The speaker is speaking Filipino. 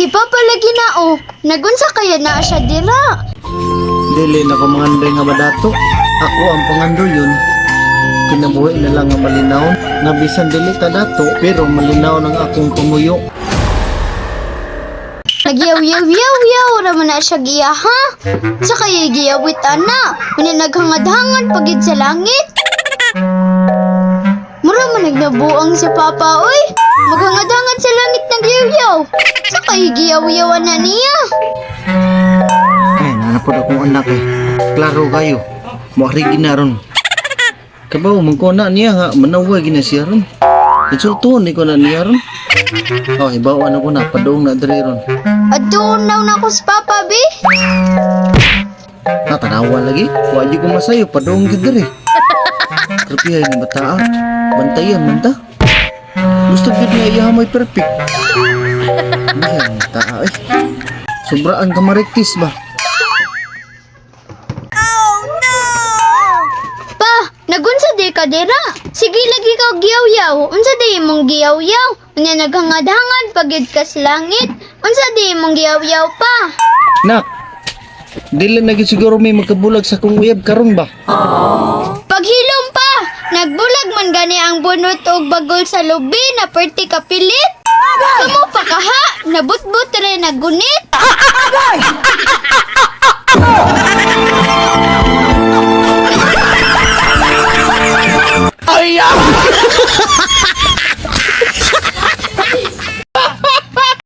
Si Papa lagi na oh. Nagunsa kaya na siya dira. Dili na ko mangandoy nga madato. Ako ang pangandoyon. Kinabuhi na lang nga malinaw. Nga bisan dili ta dato, pero malinaw ng akong pamuyo. Nagyaw-yaw-yaw-yaw raman na siya giya ha. Sa kaya giyawit ana. Muna naghangad-hangad pagid sa langit. Mura man nagnabuang si Papa oy. Maghangad-hangad sa langit nagyaw-yaw. Sa kaya giyaw-yawan na niya. Ay, nanapod akong anak eh. Klaro kayo. Muarigi na ron. Kabaw, magkona niya nga. Manawag na siya ron. Insultuhon ni ko na niya ron. Oh, ibawan ako na. Padung na diri ron. Adun daw na ko si Papa bi. Tanawa lagi. Wadi ko masayo. Padung ka diri. Kerpihay ni bata. Bantayan man ta. Gusto gid niya iyamoy perfect. Bihan ta eh. Sobraan ka mariktis ba? Pa, nagunsa di ka dira. Sige lagi ka giyaw-yaw. Unsa di mong giyaw-yaw? Unya naghangad-hangad pagid ka sa langit. Unsa di mong giyaw-yaw pa? Nak, dili na gid siguro may magkabulag sa kong uyab karon ba? Paghilom pa, nagbulag man gani ang bunot og bagol sa lubi na perti kapilit. Kamo pa kaha, nabutbut rin nagunit.